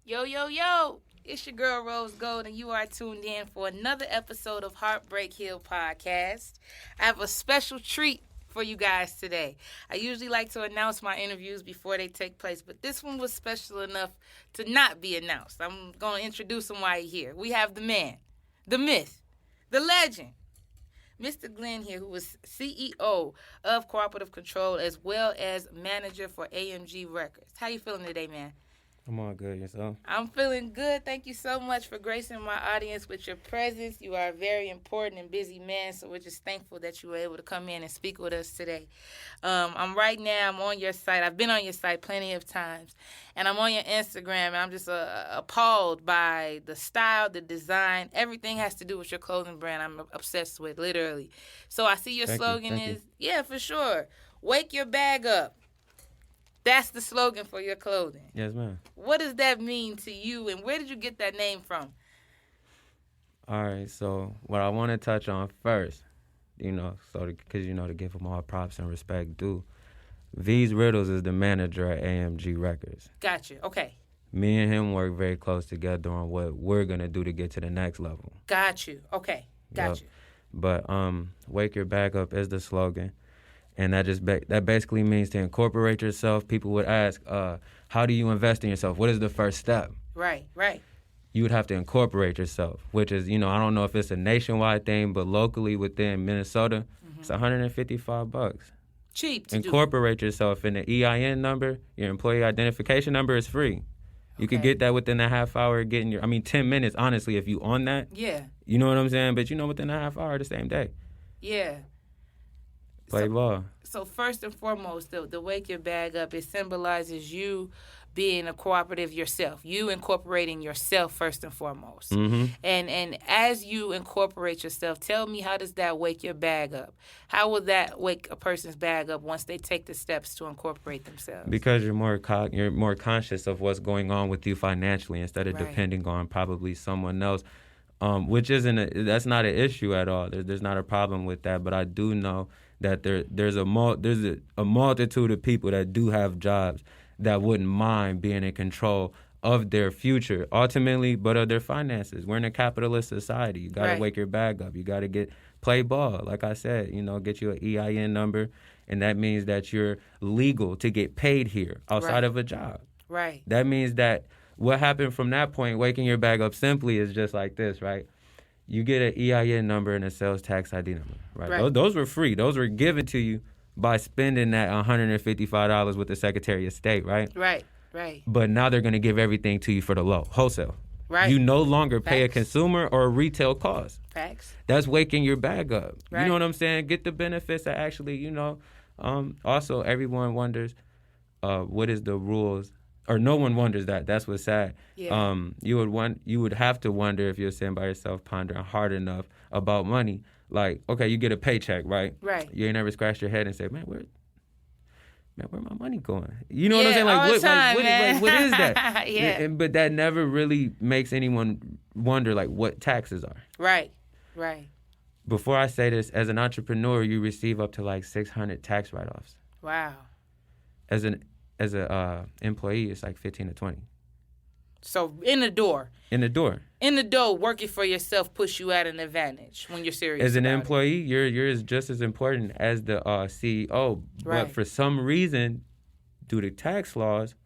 Yo, yo, yo. It's your girl, Rose Gold, and you are tuned in for another episode of HeartBreak Hill Podcast. I have a special treat for you guys today. I usually like to announce my interviews before they take place, but this one was special enough to not be announced. I'm going to introduce him while you're here. We have the man, the myth, the legend, Mr. Glen here, who is CEO of Cooperative Control as well as manager for AMG Records. How you feeling today, man? I'm all good, yourself? I'm feeling good. Thank you so much for gracing my audience with your presence. You are a very important and busy man, so we're just thankful that you were able to come in and speak with us today. I'm on your site. I've been on your site plenty of times, and I'm on your Instagram, and I'm just appalled by the style, the design. Everything has to do with your clothing brand I'm obsessed with, literally. So I see your slogan is, yeah, for sure, wake your bag up. That's the slogan for your clothing. Yes, ma'am. What does that mean to you, and where did you get that name from? All right, so what I want to touch on first, because to give them all props and respect due, V's Riddles is the manager at AMG Records. Gotcha. Okay. Me and him work very close together on what we're going to do to get to the next level. Got you. Okay. Got you. But wake your bag up is the slogan. And that basically means to incorporate yourself. People would ask, how do you invest in yourself? What is the first step? Right. You would have to incorporate yourself, which is, I don't know if it's a nationwide thing, but locally within Minnesota, it's $155. Cheap to incorporate yourself, and the EIN number, your employee identification number, is free. You could get that within a half hour, 10 minutes, honestly, if you on that. Yeah. You know what I'm saying? But within a half hour the same day. Yeah. Play ball. So first and foremost, the wake your bag up, it symbolizes you being a cooperative yourself, you incorporating yourself first and foremost. Mm-hmm. And as you incorporate yourself, tell me, how does that wake your bag up? How will that wake a person's bag up once they take the steps to incorporate themselves? Because you're more conscious of what's going on with you financially instead of depending on probably someone else. Which that's not an issue at all. There's not a problem with that. But I do know that there's a multitude of people that do have jobs that wouldn't mind being in control of their future, ultimately, but of their finances. We're in a capitalist society. You got to wake your bag up. You got to play ball. Like I said, get you an EIN number, and that means that you're legal to get paid here outside of a job. Right. That means that what happened from that point, waking your bag up simply, is just like this, right? You get an EIN number and a sales tax ID number, right? Those were free. Those were given to you by spending that $155 with the Secretary of State, right? Right. But now they're going to give everything to you for the low, wholesale. Right. You no longer pay a consumer or a retail cost. Facts. That's waking your bag up. Right. You know what I'm saying? Get the benefits that actually, also, everyone wonders what is the rules. Or no one wonders that. That's what's sad. Yeah. You would have to wonder if you're sitting by yourself pondering hard enough about money. Like, okay, you get a paycheck, right? Right. You ain't never scratched your head and say, where my money going? You know what I'm saying? All the time, what is that? Yeah. But that never really makes anyone wonder what taxes are. Right. Before I say this, as an entrepreneur, you receive up to 600 tax write-offs. Wow. As an employee, it's 15 to 20. So in the door, working for yourself puts you at an advantage when you're serious. As an about employee, you're just as important as the CEO. Right. But for some reason, due to tax laws,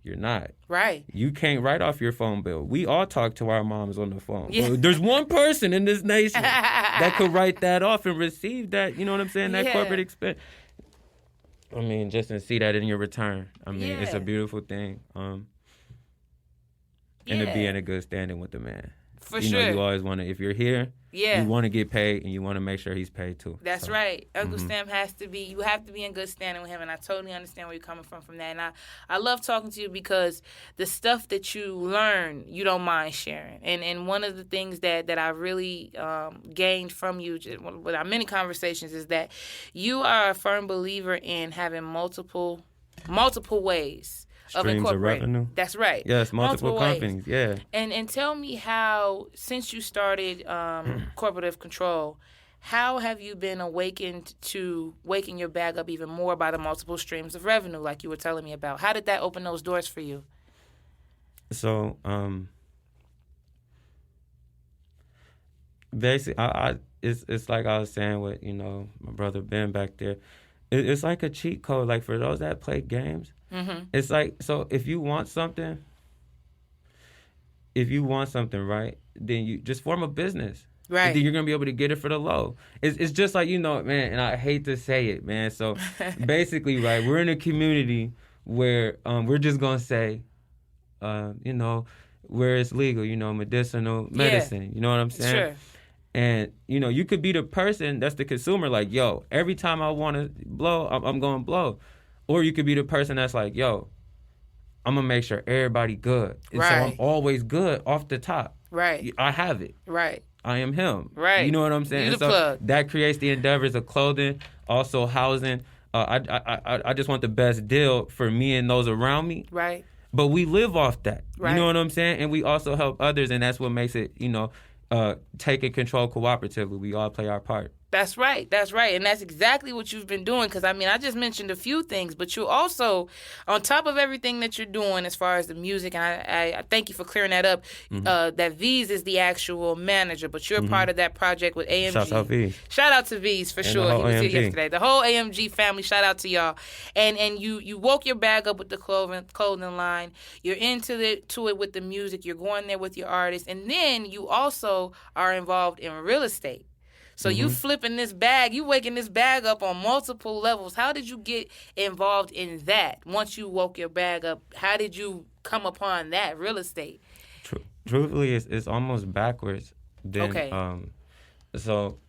you're not. Right. You can't write off your phone bill. We all talk to our moms on the phone. Yeah. Well, there's one person in this nation that could write that off and receive that, you know what I'm saying, that corporate expense. Just to see that in your return. It's a beautiful thing. And to be in a good standing with the man. For sure. You always want to, if you're here, you want to get paid, and you want to make sure he's paid too. That's right. Uncle Sam you have to be in good standing with him, and I totally understand where you're coming from that. And I love talking to you because the stuff that you learn, you don't mind sharing. And one of the things that I really gained from you with our many conversations is that you are a firm believer in having multiple ways Streams of revenue. That's right. Yes, multiple companies. Yeah. And tell me how, since you started Cooperative Control, how have you been awakened to waking your bag up even more by the multiple streams of revenue like you were telling me about? How did that open those doors for you? So basically, it's like I was saying with my brother Ben back there. It's like a cheat code. Like for those that play games, it's like, so if you want something, right, then you just form a business. Right. And then you're gonna be able to get it for the low. It's just like, man, and I hate to say it, man. So basically, right, we're in a community where we're just gonna say, where it's legal, medicinal medicine. You know what I'm saying? Sure. And you could be the person that's the consumer, like, yo, every time I want to blow, I'm gonna blow. Or you could be the person that's like, yo, I'm gonna make sure everybody good. And so I'm always good off the top. Right. I have it. Right. I am him. Right. You know what I'm saying? You the so plug. That creates the endeavors of clothing, also housing. I just want the best deal for me and those around me. Right. But we live off that. Right. You know what I'm saying? And we also help others, and that's what makes it, taking control cooperatively. We all play our part. That's right. That's right. And that's exactly what you've been doing. Because, I just mentioned a few things, but you also, on top of everything that you're doing as far as the music, and I thank you for clearing that up, that V's is the actual manager, but you're part of that project with AMG. Shout out V's. Shout out to V's for sure. He was here yesterday. The whole AMG family, shout out to y'all. And you woke your bag up with the clothing line. You're into it with the music. You're going there with your artists. And then you also are involved in real estate. So you flipping this bag, you waking this bag up on multiple levels. How did you get involved in that? Once you woke your bag up, how did you come upon that real estate? Truthfully, it's almost backwards. Okay. So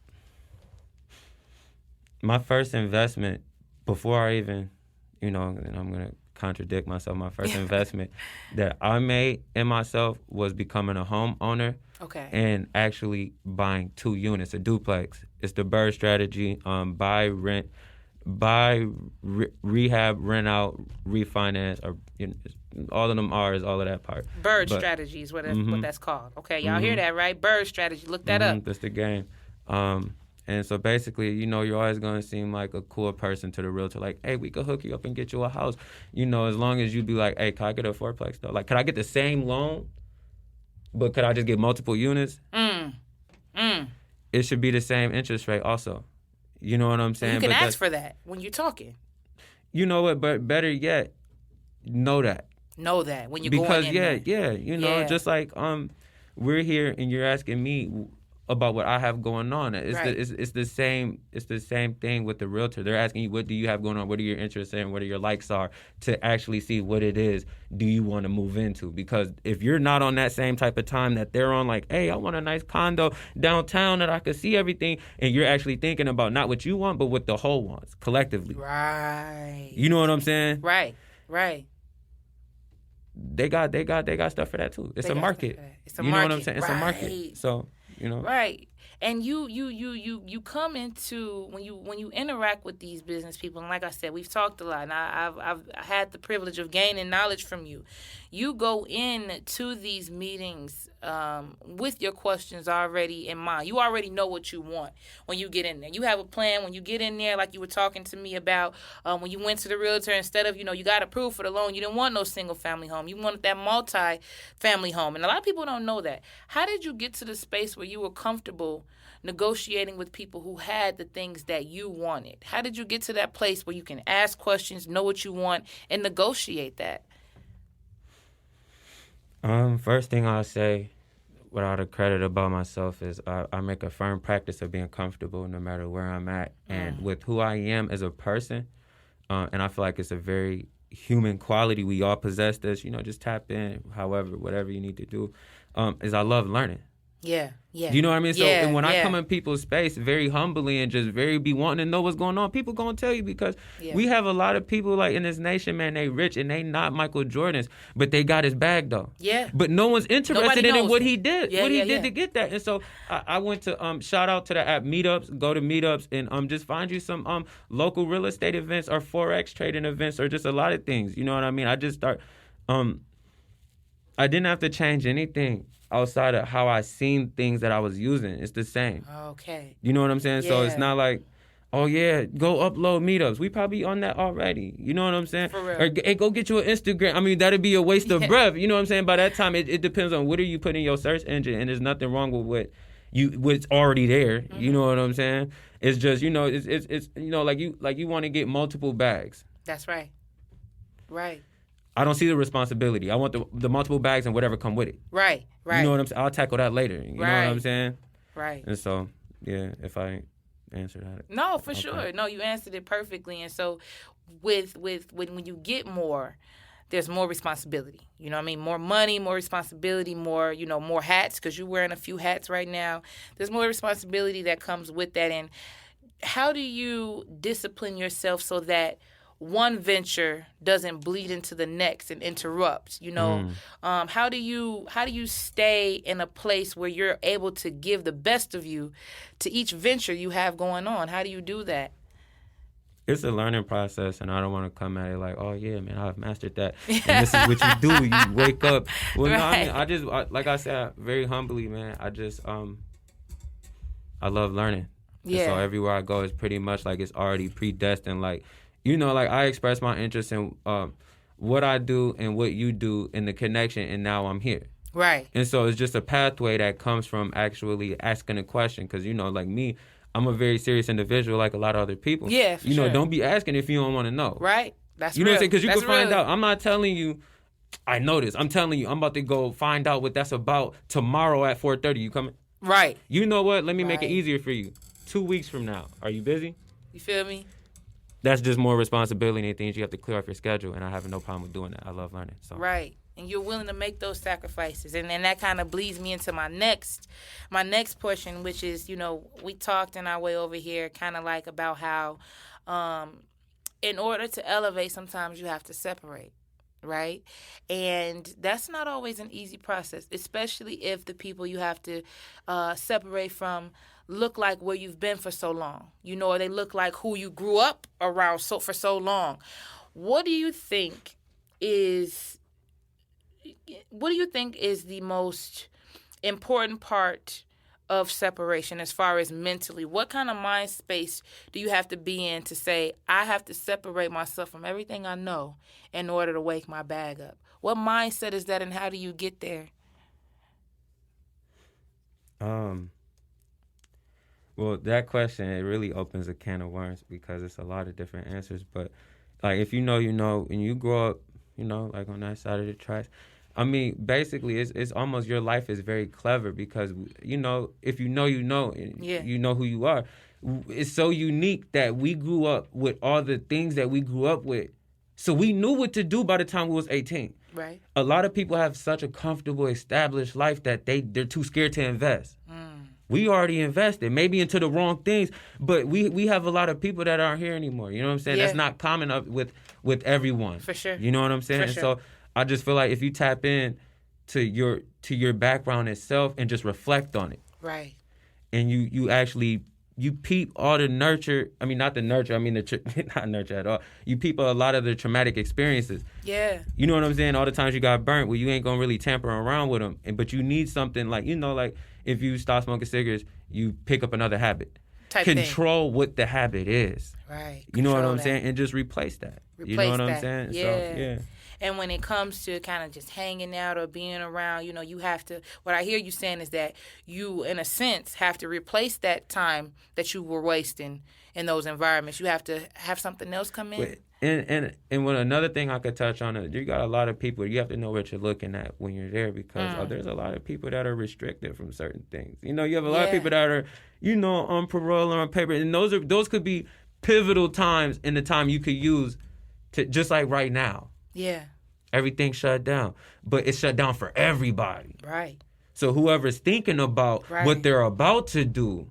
my first investment, before I even, and I'm going to contradict myself, my first investment that I made in myself was becoming a homeowner. Okay. And actually buying 2 units, a duplex. It's the Bird strategy. Buy, rehab, rent out, refinance, or all of them is all of that part. Bird strategy is what that's called. Okay, y'all hear that, right? Bird strategy. Look that up. That's the game. And so basically, you're always going to seem like a cool person to the realtor. Like, hey, we could hook you up and get you a house. As long as you be like, hey, can I get a fourplex though? Like, can I get the same loan? But could I just get multiple units? It should be the same interest rate also. You know what I'm saying? You can ask for that when you're talking. You know what? But better yet, know that. Know that when you're going in there. Because, just like we're here and you're asking me about what I have going on. It's the same thing with the realtor. They're asking you, what do you have going on? What are your interests in? What are your likes are? To actually see what it is do you want to move into? Because if you're not on that same type of time that they're on, like, hey, I want a nice condo downtown that I can see everything, and you're actually thinking about not what you want, but what the whole wants collectively. Right. You know what I'm saying? Right. They got stuff for that too. It's a market. It's a market. You know what I'm saying? It's a market. So. Right. And you come into when you interact with these business people, and like I said, we've talked a lot, and I've had the privilege of gaining knowledge from you. You go into these meetings with your questions already in mind. You already know what you want when you get in there. You have a plan when you get in there, like you were talking to me about when you went to the realtor. Instead of you got approved for the loan, you didn't want no single family home. You wanted that multi-family home, and a lot of people don't know that. How did you get to the space where you were comfortable negotiating with people who had the things that you wanted? How did you get to that place where you can ask questions, know what you want, and negotiate that? First thing I'll say, without a credit about myself, is I make a firm practice of being comfortable no matter where I'm at and with who I am as a person. And I feel like it's a very human quality. We all possess this, just tap in, whatever you need to do, is I love learning. Yeah. You know what I mean? So and when I come in people's space very humbly and just very be wanting to know what's going on, people going to tell you, because we have a lot of people like in this nation, man, they rich and they not Michael Jordans, but they got his bag though. Yeah. But no one's interested in what he did. What he did to get that. And so I went to shout out to the app Meetups, go to Meetups and just find you some local real estate events or Forex trading events or just a lot of things. You know what I mean? I just start I didn't have to change anything outside of how I seen things that I was using. It's the same. Okay. You know what I'm saying? Yeah. So it's not like Oh, yeah, go upload meetups. We probably on that already. You know what I'm saying? For real. Or hey, go get you an Instagram. I mean, that'd be a waste of breath. You know what I'm saying? By that time, it depends on what are you putting in your search engine, and there's nothing wrong with what's already there. Mm-hmm. You know what I'm saying? It's just, it's like you want to get multiple bags. That's right. Right. I don't see the responsibility. I want the multiple bags and whatever come with it. Right. You know what I'm saying? I'll tackle that later. You know what I'm saying? Right. And so, yeah, if I answer that. No, for sure. No, you answered it perfectly. And so with when you get more, there's more responsibility. You know what I mean? More money, more responsibility, more hats, because you're wearing a few hats right now. There's more responsibility that comes with that. And how do you discipline yourself so that one venture doesn't bleed into the next and interrupt? How do you stay in a place where you're able to give the best of you to each venture you have going on? How do you do that? It's a learning process, and I don't want to come at it like, oh yeah, man, I've mastered that, and this is what you do. You wake up. Well, right. No, I mean, like I said, very humbly, man. I just I love learning. Yeah. And so everywhere I go, it's pretty much like it's already predestined. Like, like I express my interest in what I do and what you do in the connection, and now I'm here. Right. And so it's just a pathway that comes from actually asking a question, because, like me, I'm a very serious individual like a lot of other people. Yeah, for sure. Don't be asking if you don't want to know. Right. That's You know what I'm saying? Because you can find out. I'm not telling you, I know this. I'm telling you, I'm about to go find out what that's about tomorrow at 4:30. You coming? Right. You know what? Let me make it easier for you. 2 weeks from now. Are you busy? You feel me? That's just more responsibility and things you have to clear off your schedule, and I have no problem with doing that. I love learning. So. Right. And you're willing to make those sacrifices. And then that kind of bleeds me into my next portion, which is, we talked in our way over here kind of like about how in order to elevate, sometimes you have to separate, right? And that's not always an easy process, especially if the people you have to separate from look like where you've been for so long, or they look like who you grew up around for so long. What do you think is the most important part of separation as far as mentally? What kind of mind space do you have to be in to say, I have to separate myself from everything I know in order to wake my bag up? What mindset is that, and how do you get there? Well, that question, it really opens a can of worms because it's a lot of different answers. But, like, if you know, and you grow up, like on that side of the tracks, I mean, basically, it's almost your life is very clever because, if you know, and you know who you are. It's so unique that we grew up with all the things that we grew up with. So we knew what to do by the time we was 18. Right. A lot of people have such a comfortable, established life that they're too scared to invest. We already invested, maybe into the wrong things, but we have a lot of people that aren't here anymore. You know what I'm saying? Yeah. That's not common up with everyone. For sure. You know what I'm saying? For and sure. So I just feel like if you tap in to your background itself and just reflect on it. Right. And you actually peep all the nurture. I mean, not the nurture. I mean, not nurture at all. You peep a lot of the traumatic experiences. Yeah. You know what I'm saying? All the times you got burnt, well, you ain't gonna really tamper around with them. But you need something like, like if you stop smoking cigarettes, you pick up another habit. Control what the habit is. Right. You know what I'm saying? And just replace that. You know what I'm saying? Yeah. So, yeah. And when it comes to kind of just hanging out or being around, you have to, what I hear you saying is that you, in a sense, have to replace that time that you were wasting in those environments. You have to have something else come in. And when another thing I could touch on, you got a lot of people, you have to know what you're looking at when you're there because there's a lot of people that are restricted from certain things. You have a lot of people that are, on parole or on paper. And those could be pivotal times in the time you could use to, just like right now. Yeah. Everything shut down. But it's shut down for everybody. Right. So whoever's thinking about what they're about to do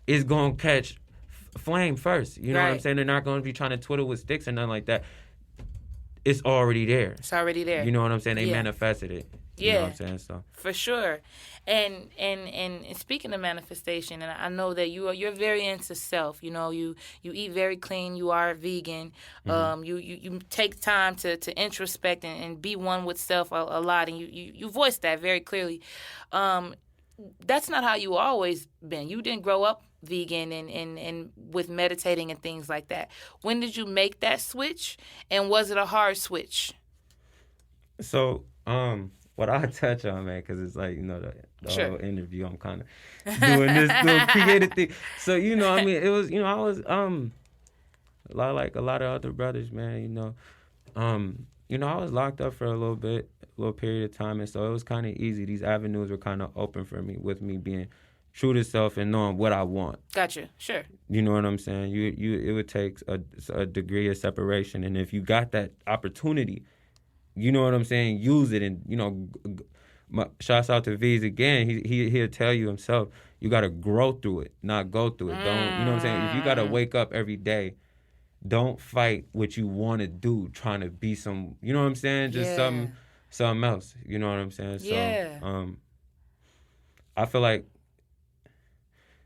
is going to catch flame first. You know what I'm saying? They're not going to be trying to twiddle with sticks or nothing like that. It's already there. It's already there. You know what I'm saying? They manifested it. You know what I'm saying? So for sure. And speaking of manifestation, and I know that you're very into self. You eat very clean. You are a vegan. Mm-hmm. You take time to introspect and be one with self a lot, and you voice that very clearly. That's not how you always been. You didn't grow up vegan and with meditating and things like that. When did you make that switch, and was it a hard switch? So, what I touch on, man, because it's like, the Sure. whole interview, I'm kind of doing this little creative thing. So, I mean, it was, I was, a lot of other brothers, man, I was locked up for a little period of time, and so it was kind of easy. These avenues were kind of open for me, with me being true to self and knowing what I want. Gotcha. Sure. You know what I'm saying? It would take a degree of separation, and if you got that opportunity, you know what I'm saying, use it. And shouts out to V's again. He'll tell you himself, you got to grow through it, not go through it. Don't, you know what I'm saying? If you got to wake up every day, don't fight what you want to do, trying to be some, you know what I'm saying, just something else. You know what I'm saying? So, I feel like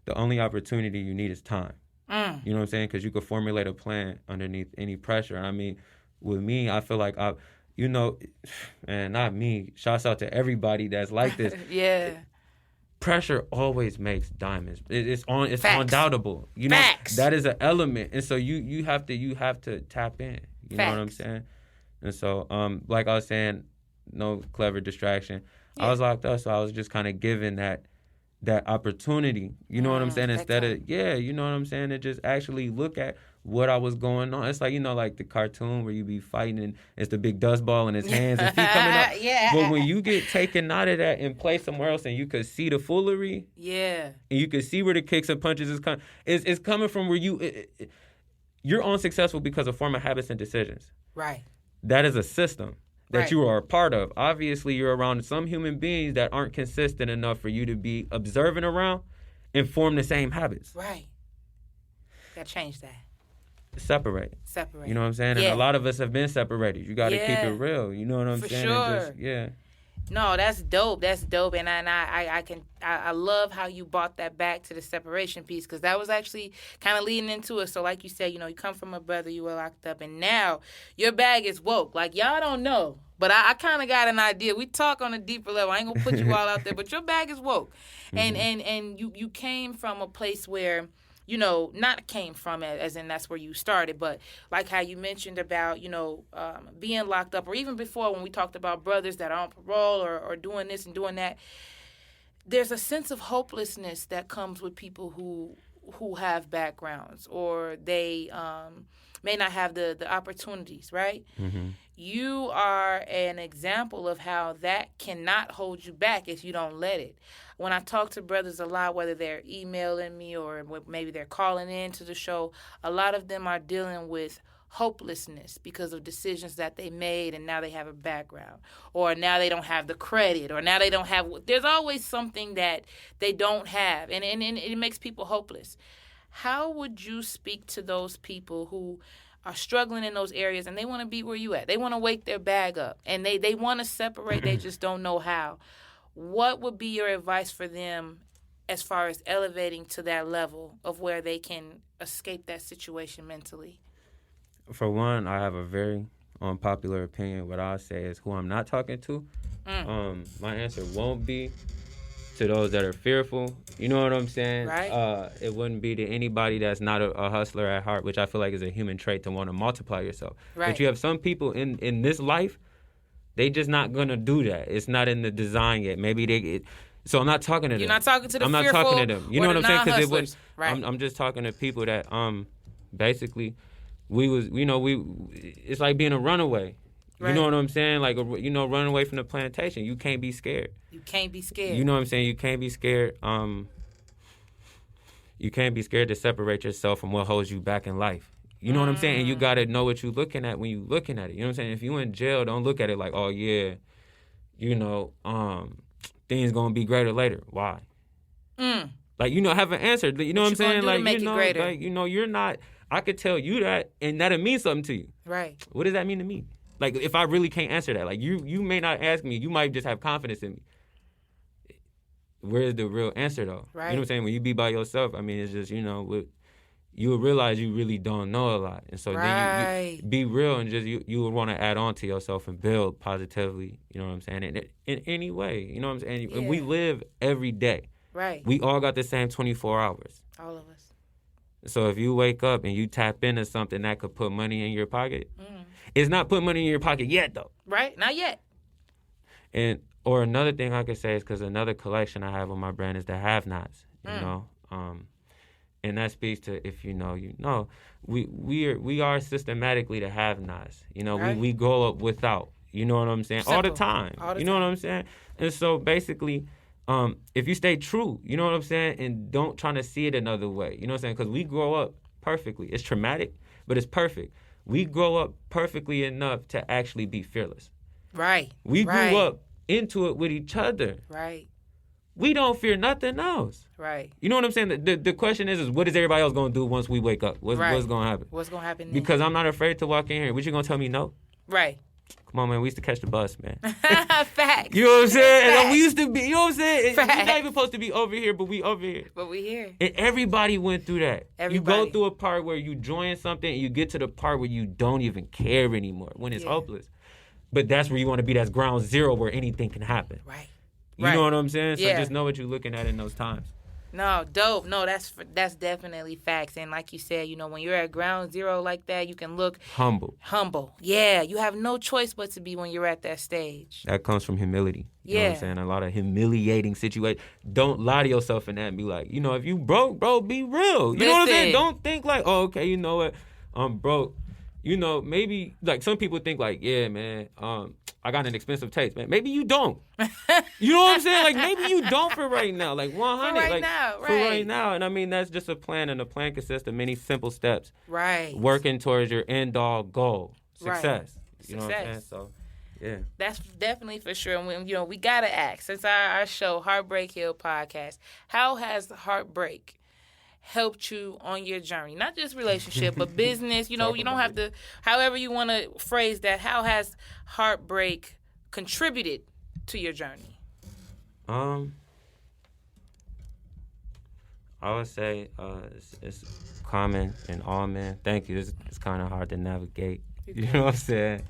the only opportunity you need is time. You know what I'm saying? Because you could formulate a plan underneath any pressure. I mean, with me, I feel like and not me. Shouts out to everybody that's like this. Pressure always makes diamonds. It's undoubtable. Facts. That is an element, and so you have to tap in. You know what I'm saying? And so, like I was saying, no clever distraction. I was locked up, so I was just kind of given that opportunity. You know what I'm saying? Instead of you know what I'm saying, to just actually look at what I was going on. It's like, like the cartoon where you be fighting and it's the big dust ball in his hands and feet coming up. But when you get taken out of that and play somewhere else and you could see the foolery. And you could see where the kicks and punches is coming. It's coming from where you're unsuccessful because of former habits and decisions. Right. That is a system that you are a part of. Obviously, you're around some human beings that aren't consistent enough for you to be observant around and form the same habits. Right. Got to change that. Separate. You know what I'm saying? Yeah. And a lot of us have been separated. You got to keep it real. You know what I'm saying? For sure. No, that's dope. And I love how you brought that back to the separation piece, because that was actually kind of leading into it. So like you said, you come from a brother, you were locked up, and now your bag is woke. Like, y'all don't know, but I kind of got an idea. We talk on a deeper level. I ain't gonna put you all out there, but your bag is woke. And you came from a place where, not came from it, as in that's where you started, but like how you mentioned about, being locked up, or even before when we talked about brothers that are on parole or doing this and doing that, there's a sense of hopelessness that comes with people who have backgrounds, or they may not have the opportunities, right? You are an example of how that cannot hold you back if you don't let it. When I talk to brothers a lot, whether they're emailing me or maybe they're calling in to the show, a lot of them are dealing with hopelessness because of decisions that they made, and now they have a background, or now they don't have the credit, or now they don't have, there's always something that they don't have, and it makes people hopeless. How would you speak to those people who are struggling in those areas and they want to be where you at? They want to wake their bag up and they want to separate, they just don't know how. What would be your advice for them as far as elevating to that level of where they can escape that situation mentally? For one, I have a very unpopular opinion. What I say is, who I'm not talking to, my answer won't be to those that are fearful. You know what I'm saying? Right. It wouldn't be to anybody that's not a hustler at heart, which I feel like is a human trait, to want to multiply yourself. Right. But you have some people in this life, they just not going to do that. It's not in the design yet. Maybe so I'm not talking to them. You're not talking to the fearful. I'm not talking to them. You know what I'm saying? Because I'm just talking to people that basically it's like being a runaway. Right. You know what I'm saying? Like, running away from the plantation. You can't be scared. You can't be scared. You know what I'm saying? You can't be scared. You can't be scared to separate yourself from what holds you back in life. You know what I'm saying? And you got to know what you're looking at when you're looking at it. You know what I'm saying? If you in jail, don't look at it like, oh, yeah, things going to be greater later. Why? Like, have an answer. You know what I'm saying? Like, you're not, I could tell you that, and that'll mean something to you. Right. What does that mean to me? Like, if I really can't answer that, like, you may not ask me. You might just have confidence in me. Where's the real answer, though? Right. You know what I'm saying? When you be by yourself, I mean, it's just, you will realize you really don't know a lot. And so then you be real, and just you would want to add on to yourself and build positively, you know what I'm saying, in any way, you know what I'm saying? Yeah. And we live every day. Right. We all got the same 24 hours. All of us. So if you wake up and you tap into something that could put money in your pocket, it's not putting money in your pocket yet, though. Right? Not yet. Or another thing I could say is because another collection I have on my brand is the have-nots, you know? And that speaks to, if you know, you know. We are systematically the have-nots. You know, right. we grow up without. You know what I'm saying? Simple. All the time. You know what I'm saying? And so basically, if you stay true, you know what I'm saying, and don't try to see it another way. You know what I'm saying? Because we grow up perfectly. It's traumatic, but it's perfect. We grow up perfectly enough to actually be fearless. Right. We grew up into it with each other. Right. We don't fear nothing else. Right. You know what I'm saying? The question is what is everybody else going to do once we wake up? What's going to happen? What's going to happen then? Because I'm not afraid to walk in here. What you going to tell me no? Right. Come on, man. We used to catch the bus, man. Facts. You know what I'm saying? Facts. And we used to be, you know what I'm saying? Facts. We're not even supposed to be over here, but we over here. But we here. And everybody went through that. Everybody. You go through a part where you join something and you get to the part where you don't even care anymore, when it's hopeless. But that's where you want to be. That's ground zero where anything can happen. Right. You know what I'm saying? So Yeah. just know what you're looking at in those times. No, dope. No, that's definitely facts. And like you said, you know, when you're at ground zero like that, you can look Humble. Yeah, you have no choice but to be when you're at that stage. That comes from humility. You know what I'm saying? A lot of humiliating situations. Don't lie to yourself in that and be like, you know, if you broke, bro, be real. You know what I'm saying? Don't think like, oh, okay, you know what? I'm broke. You know, maybe, like, some people think like, yeah, man, I got an expensive taste, man. Maybe you don't. You know what I'm saying? Like, maybe you don't for right now. Like, 100. For right like, now, right. For right now. And, I mean, that's just a plan, and a plan consists of many simple steps. Right. Working towards your end-all goal. Success. Right. You know what I'm saying? So, yeah. That's definitely for sure. And you know, we got to ask, since our show, HeartBreak Hill Podcast, how has heartbreak helped you on your journey? Not just relationship, but business. You know, you don't have to, however you want to phrase that. How has heartbreak contributed to your journey? I would say it's common in all men. Thank you. It's kind of hard to navigate. You know what I'm saying?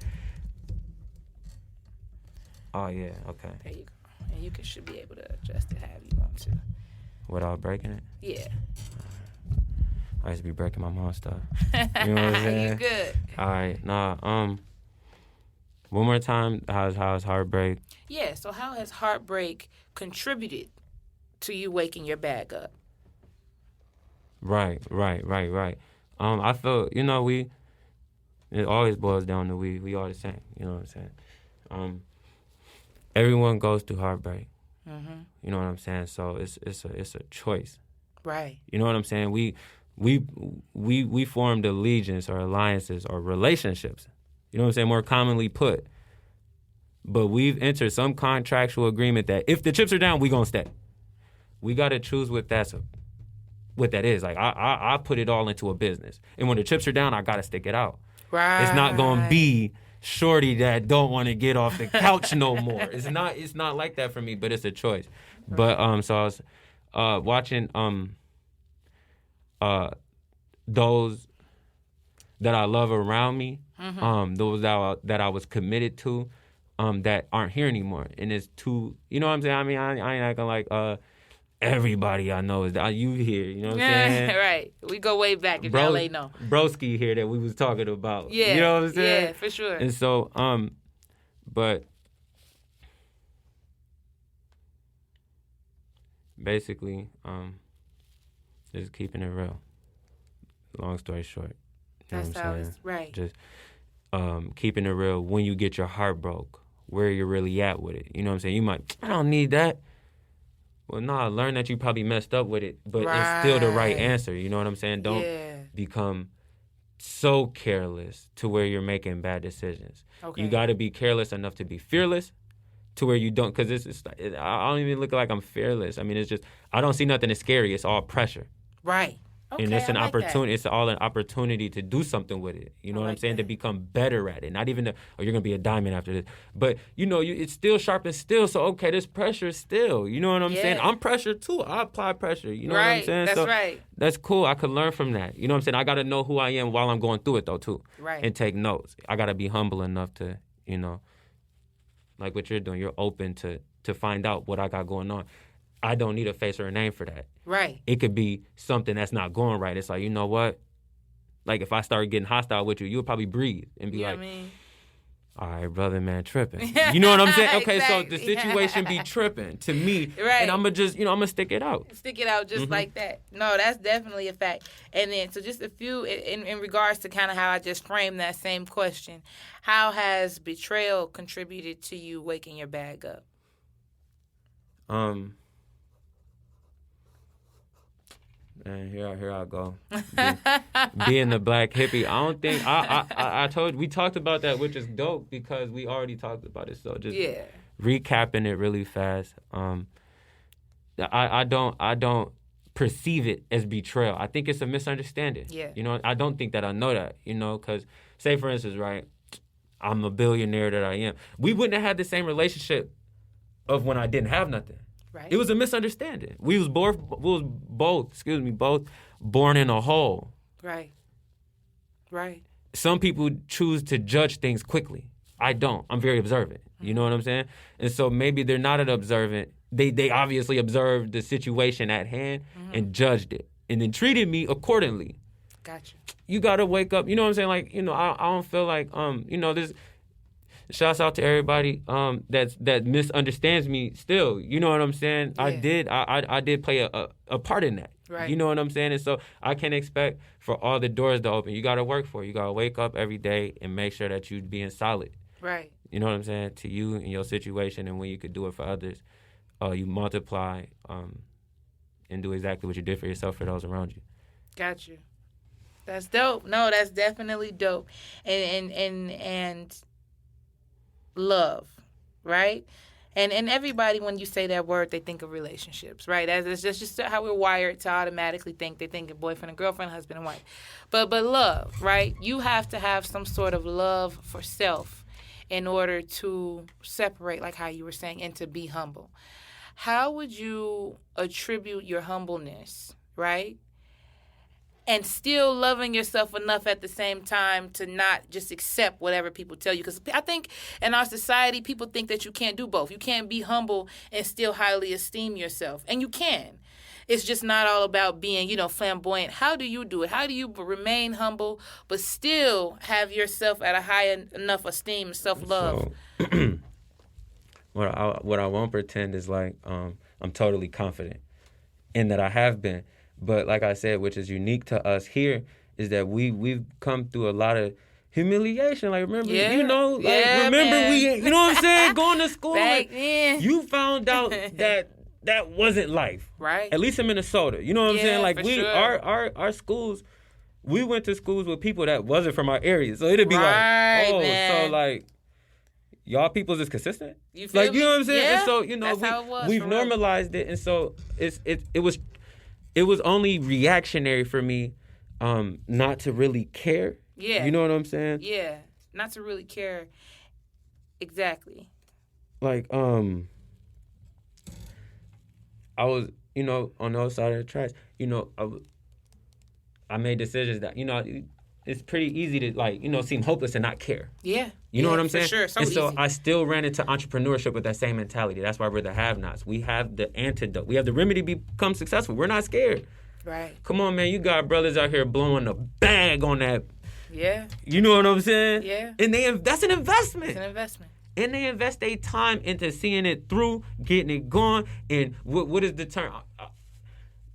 Oh, yeah. Okay. There you go. And you should be able to adjust it however you want to. Without breaking it? Yeah. I used to be breaking my mom's stuff. You know what I'm saying? You good. All right. Nah, one more time, how's heartbreak? Yeah, so how has heartbreak contributed to you waking your bag up? Right. I feel, you know, it always boils down to we all the same. You know what I'm saying? Everyone goes through heartbreak. Mm-hmm. You know what I'm saying? So it's a choice. Right. You know what I'm saying? We formed allegiance or alliances or relationships. You know what I'm saying? More commonly put. But we've entered some contractual agreement that if the chips are down, we gonna stay. We gotta choose what that is. Like I put it all into a business, and when the chips are down, I gotta stick it out. Right. It's not gonna be shorty that don't want to get off the couch no more. It's not like that for me, but it's a choice. Right. But so I was watching those that I love around me, those that I was committed to, that aren't here anymore, and it's too. You know what I'm saying? I mean, I ain't acting like everybody I know is that you here. You know what I'm saying? Right. We go way back. If y'all ain't know. Broski here that we was talking about. Yeah. You know what I'm saying? Yeah, for sure. And so, but basically, just keeping it real. Long story short. You know That's what how I'm it's saying? right. Just keeping it real when you get your heart broke, where you're really at with it. You know what I'm saying? You might, I don't need that. Well, no, learn that you probably messed up with it, but it's still the right answer. You know what I'm saying? Don't become so careless to where you're making bad decisions. Okay. You got to be careless enough to be fearless to where you don't, because I don't even look like I'm fearless. I mean, it's just, I don't see nothing as scary. It's all pressure. Right. Okay, and it's an opportunity. That. It's all an opportunity to do something with it. You know what I'm saying? To become better at it. Not even you're gonna be a diamond after this. But you know, it's still sharp and still. So okay, this pressure is still. You know what I'm saying? I'm pressured too. I apply pressure. You know what I'm saying? That's right. That's cool. I could learn from that. You know what I'm saying? I gotta know who I am while I'm going through it though too. Right. And take notes. I gotta be humble enough to, you know, like what you're doing. You're open to find out what I got going on. I don't need a face or a name for that. Right. It could be something that's not going right. It's like, you know what? Like, if I start getting hostile with you, you'll probably breathe and be like, all right, brother, man, tripping. You know what I'm saying? Okay, Exactly. So the situation be tripping to me. Right. And I'm going to just, I'm going to stick it out. Stick it out just like that. No, that's definitely a fact. And then, so just a few, in regards to kind of how I just framed that same question, how has betrayal contributed to you waking your bag up? And here I go. Being the black hippie. I don't think I told we talked about that, which is dope because we already talked about it. So just recapping it really fast. I don't perceive it as betrayal. I think it's a misunderstanding. Yeah. I don't think that I know that, because say for instance, right, I'm a billionaire that I am. We wouldn't have had the same relationship of when I didn't have nothing. Right. It was a misunderstanding. We was both born in a hole. Right. Right. Some people choose to judge things quickly. I don't. I'm very observant. You know what I'm saying? And so maybe they're not an observant. They obviously observed the situation at hand and judged it and then treated me accordingly. Gotcha. You got to wake up. You know what I'm saying? Like, I don't feel like, this. Shouts out to everybody that misunderstands me still. You know what I'm saying? Yeah. I did play a part in that. Right. You know what I'm saying? And so I can't expect for all the doors to open. You got to work for it. You got to wake up every day and make sure that you're being solid. Right. You know what I'm saying? To you and your situation, and when you could do it for others, you multiply and do exactly what you did for yourself for those around you. Got you. That's dope. No, that's definitely dope. And love, right? And everybody, when you say that word, they think of relationships, right? As it's just how we're wired to automatically think. They think of boyfriend and girlfriend, husband and wife. But love, right? You have to have some sort of love for self in order to separate, like how you were saying, and to be humble. How would you attribute your humbleness, right? And still loving yourself enough at the same time to not just accept whatever people tell you. Because I think in our society, people think that you can't do both. You can't be humble and still highly esteem yourself. And you can. It's just not all about being, flamboyant. How do you do it? How do you remain humble but still have yourself at a high enough esteem and self-love? So, what I won't pretend is like I'm totally confident in that I have been. But like I said, which is unique to us here, is that we've come through a lot of humiliation. Like, remember, remember man. we, you know what I'm saying? Going to school, back then. You found out that wasn't life. Right. At least in Minnesota. You know what I'm saying? Like, sure. our schools, we went to schools with people that wasn't from our area. So it'd be man. So like, y'all people's is consistent? You feel me? You know what I'm saying? Yeah. And so, That's how it was, we've normalized it. And so it was only reactionary for me not to really care. Yeah. You know what I'm saying? Yeah. Not to really care. Exactly. Like, I was, on the other side of the tracks, I made decisions that, it's pretty easy to, seem hopeless and not care. Yeah. You know what I'm saying? For sure. So and easy. so I still ran into entrepreneurship with that same mentality. That's why we're the have-nots. We have the antidote. We have the remedy to become successful. We're not scared. Right. Come on, man. You got brothers out here blowing a bag on that. Yeah. You know what I'm saying? Yeah. And that's an investment. It's an investment. And they invest their time into seeing it through, getting it going. And what is the term?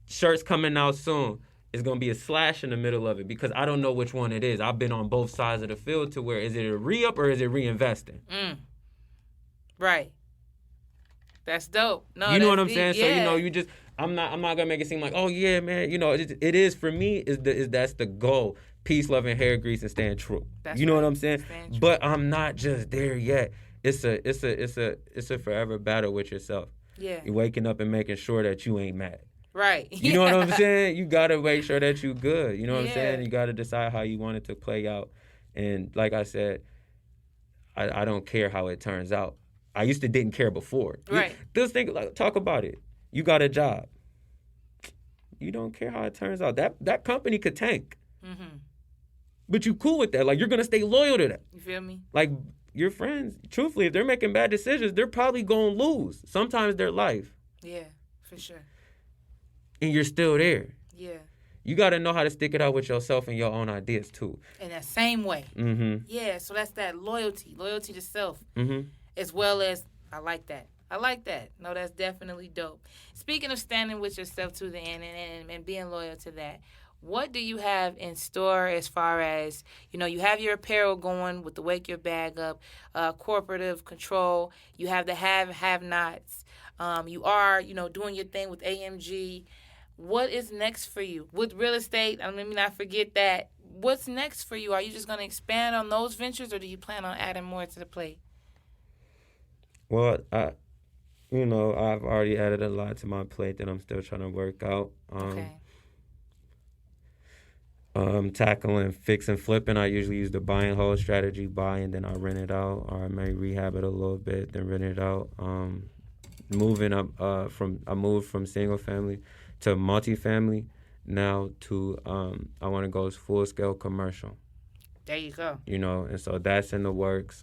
Shirts coming out soon. It's going to be a slash in the middle of it because I don't know which one it is. I've been on both sides of the field to where is it a re-up or is it reinvesting? Right. That's dope. No, you know what I'm saying? Yeah. So, you just, I'm not going to make it seem like, oh, yeah, man. It is for me, that's the goal. Peace, love, and hair grease and staying true. That's you know what I'm saying? But I'm not just there yet. It's a forever battle with yourself. Yeah. You're waking up and making sure that you ain't mad. Right. You know what I'm saying? You got to make sure that you good. You know what I'm saying? Yeah. You got to decide how you want it to play out. And like I said, I don't care how it turns out. I used to didn't care before. Right. Just think, talk about it. You got a job. You don't care how it turns out. That company could tank. Mm-hmm. But you cool with that. Like, you're going to stay loyal to that. You feel me? Like, your friends, truthfully, if they're making bad decisions, they're probably going to lose. Sometimes their life. Yeah. For sure. And you're still there. Yeah. You got to know how to stick it out with yourself and your own ideas, too. In that same way. Mm-hmm. Yeah, so that's that loyalty to self. Mm-hmm. As well as, I like that. No, that's definitely dope. Speaking of standing with yourself to the end and being loyal to that, what do you have in store as far as, you have your apparel going with the Wake Your Bag Up, Cooperative Control, you have the have-nots, you are, doing your thing with AMG. What is next for you? With real estate, let me not forget that. What's next for you? Are you just going to expand on those ventures, or do you plan on adding more to the plate? Well, I've already added a lot to my plate that I'm still trying to work out. Okay. Tackling, fixing, flipping. I usually use the buy and hold strategy, buy and then I rent it out, or I may rehab it a little bit, then rent it out. Moving up I moved from single family to multifamily now to I want to go full scale commercial. There you go. And so that's in the works.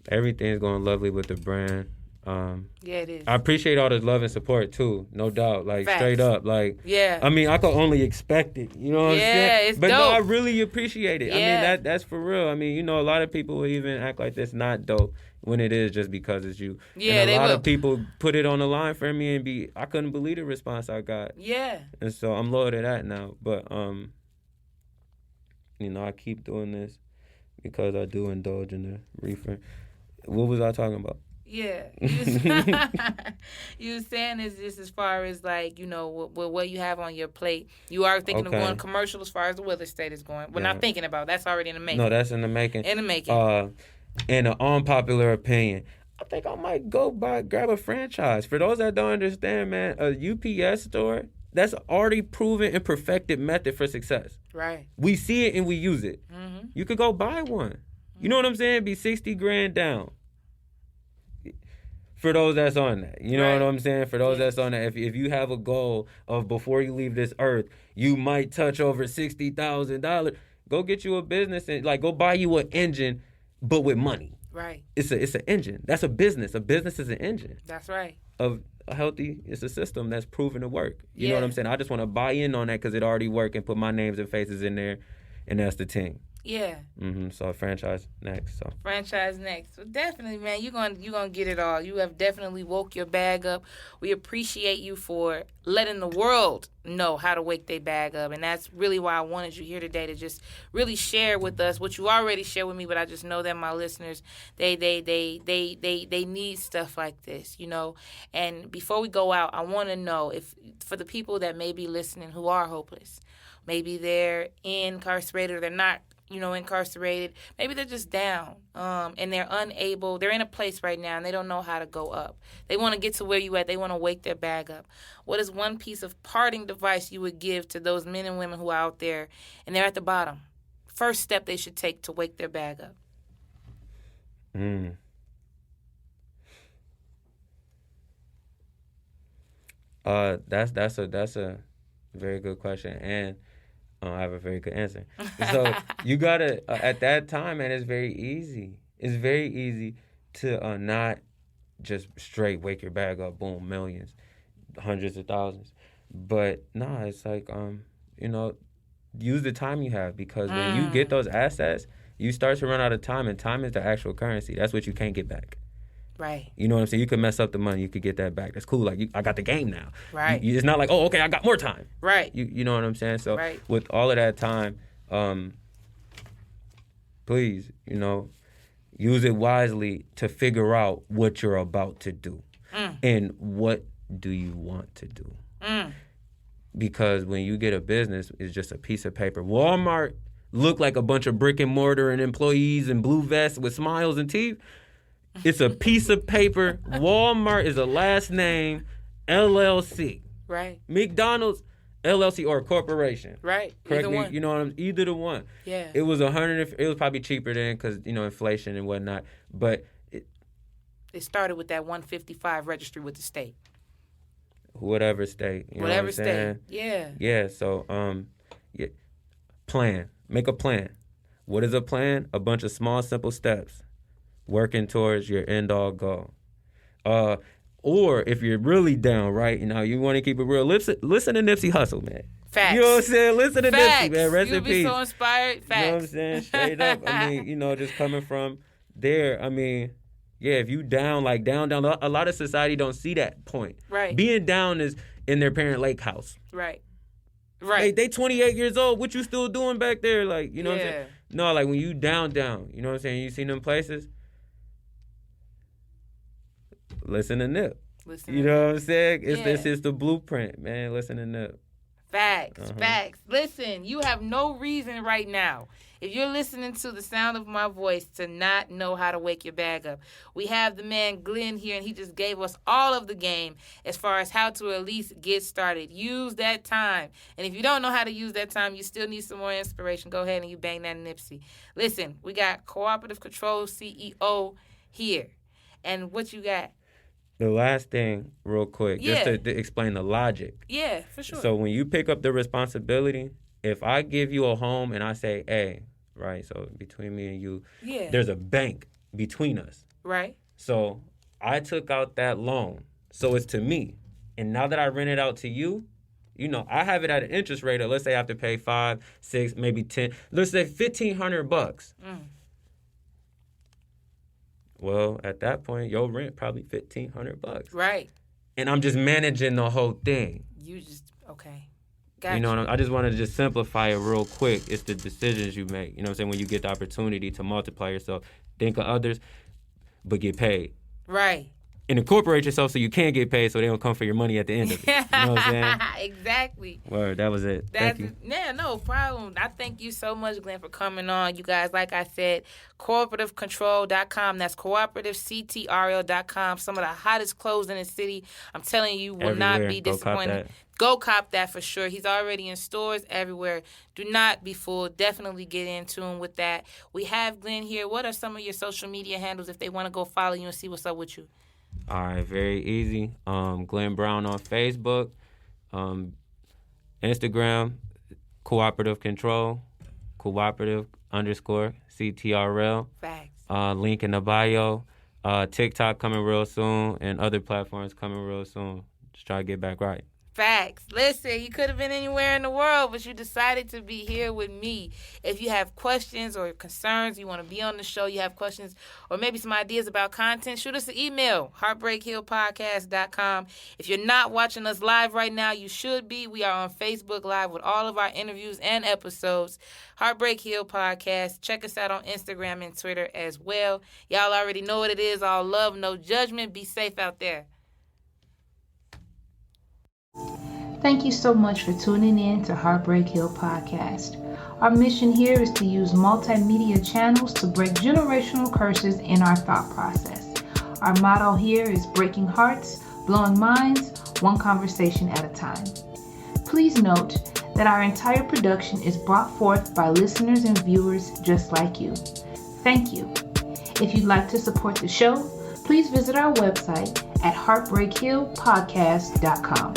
Everything's going lovely with the brand. Yeah, it is. I appreciate all the love and support too, no doubt. Like Facts. Straight up, like yeah. I mean, I could only expect it. You know what I'm saying? Yeah, it's but dope. no, I really appreciate it. Yeah. I mean, that's for real. I mean, a lot of people will even act like that's not dope when it is just because it's you. Yeah, and they a lot will. of people put it on the line for me and I couldn't believe the response I got. Yeah. And so I'm loyal to that now. But I keep doing this because I do indulge in the reefer. What was I talking about? Yeah. You were saying is just as far as like, what you have on your plate. You are thinking of going commercial as far as the real estate is going. We're not thinking about. That's already in the making. No, that's in the making. In the making. In an unpopular opinion, I think I might go grab a franchise. For those that don't understand, man, a UPS store, that's already proven and perfected method for success. Right. We see it and we use it. Mm-hmm. You could go buy one. You know what I'm saying? Be $60,000 down. For those that's on that. You know what I'm saying? For those that's on that. If you have a goal of before you leave this earth, you might touch over $60,000, go get you a business and go buy you an engine, but with money. Right. It's an engine. That's a business. A business is an engine. That's right. Of a healthy, it's a system that's proven to work. You know what I'm saying? I just want to buy in on that because it already worked and put my names and faces in there, and that's the thing. Yeah. So franchise next. So franchise next. So definitely, man, you're gonna get it all. You have definitely woke your bag up. We appreciate you for letting the world know how to wake their bag up, and that's really why I wanted you here today to just really share with us what you already shared with me. But I just know that my listeners, they need stuff like this, And before we go out, I want to know if for the people that may be listening who are hopeless, maybe they're incarcerated or they're not. Incarcerated. Maybe they're just down and they're unable. They're in a place right now and they don't know how to go up. They want to get to where you at. They want to wake their bag up. What is one piece of parting advice you would give to those men and women who are out there and they're at the bottom? First step they should take to wake their bag up. That's a very good question, and I have a very good answer. So you gotta at that time, man. It's very easy. It's very easy to not just straight wake your bag up, boom, millions, hundreds of thousands. But it's like use the time you have because when you get those assets, you start to run out of time, and time is the actual currency. That's what you can't get back. Right. You know what I'm saying? You could mess up the money. You could get that back. That's cool. Like, I got the game now. Right. It's not like, okay, I got more time. Right. You know what I'm saying? So with all of that time, please, use it wisely to figure out what you're about to do. And what do you want to do? Because when you get a business, it's just a piece of paper. Walmart look like a bunch of brick and mortar and employees in blue vests with smiles and teeth. It's a piece of paper. Walmart is a last name, LLC. Right. McDonald's, LLC or a corporation. Right. Correct Either me. one. You know what I'm? Either the one. Yeah. It was It was probably cheaper then because inflation and whatnot. But it started with that 155 registry with the state. Whatever state. You know what I'm saying? Yeah. Yeah. So plan. Make a plan. What is a plan? A bunch of small, simple steps working towards your end-all goal. Or if you're really down, right, you want to keep it real, listen to Nipsey Hussle, man. Facts. You know what I'm saying? Listen to Nipsey, man. Rest in peace. You'll be so inspired. Facts. You know what I'm saying? Straight up. I mean, just coming from there, I mean, yeah, if you down, like down, a lot of society don't see that point. Right. Being down is in their parent lake house. Right. They 28 years old. What you still doing back there? Like, you know what I'm saying? No, like when you down, you know what I'm saying? You seen them places? Listen to Nip. You know what I'm saying? This is the blueprint, man. Listen to Nip. Facts. Listen, you have no reason right now, if you're listening to the sound of my voice, to not know how to wake your bag up. We have the man Glen here, and he just gave us all of the game as far as how to at least get started. Use that time. And if you don't know how to use that time, you still need some more inspiration. Go ahead and you bang that Nipsey. Listen, we got Cooperative Control CEO here. And what you got? The last thing, real quick, just to explain the logic. Yeah, for sure. So when you pick up the responsibility, if I give you a home and I say, hey, right, so between me and you, there's a bank between us. Right. So I took out that loan. So it's to me. And now that I rent it out to you, I have it at an interest rate of, let's say I have to pay 5, 6, maybe 10, let's say $1,500. Well, at that point, your rent probably $1,500. Right. And I'm just managing the whole thing. Okay. Gotcha. I just wanted to just simplify it real quick. It's the decisions you make. You know what I'm saying? When you get the opportunity to multiply yourself, think of others, but get paid. Right. And incorporate yourself so you can get paid so they don't come for your money at the end of it. You know what I'm saying? Exactly. Word, that was it. Thank you. Yeah, no problem. I thank you so much, Glen, for coming on. You guys, like I said, cooperativecontrol.com. That's cooperativectrl.com. Some of the hottest clothes in the city. I'm telling you, will not be disappointed. Go cop that for sure. He's already in stores everywhere. Do not be fooled. Definitely get in tune with that. We have Glen here. What are some of your social media handles if they want to go follow you and see what's up with you? All right, very easy. Glen Brown on Facebook, Instagram, Cooperative Control, Cooperative_CTRL. Facts. Link in the bio. TikTok coming real soon, and other platforms coming real soon. Just try to get back right. Facts. Listen, you could have been anywhere in the world, but you decided to be here with me. If you have questions or concerns, you want to be on the show, you have questions or maybe some ideas about content, shoot us an email, HeartBreakHillPodcast.com. If you're not watching us live right now, you should be. We are on Facebook Live with all of our interviews and episodes. HeartBreak Hill Podcast. Check us out on Instagram and Twitter as well. Y'all already know what it is. All love, no judgment. Be safe out there. Thank you so much for tuning in to HeartBreak Hill Podcast. Our mission here is to use multimedia channels to break generational curses in our thought process. Our motto here is breaking hearts, blowing minds, one conversation at a time. Please note that our entire production is brought forth by listeners and viewers just like you. Thank you. If you'd like to support the show, please visit our website at HeartBreakHillPodcast.com.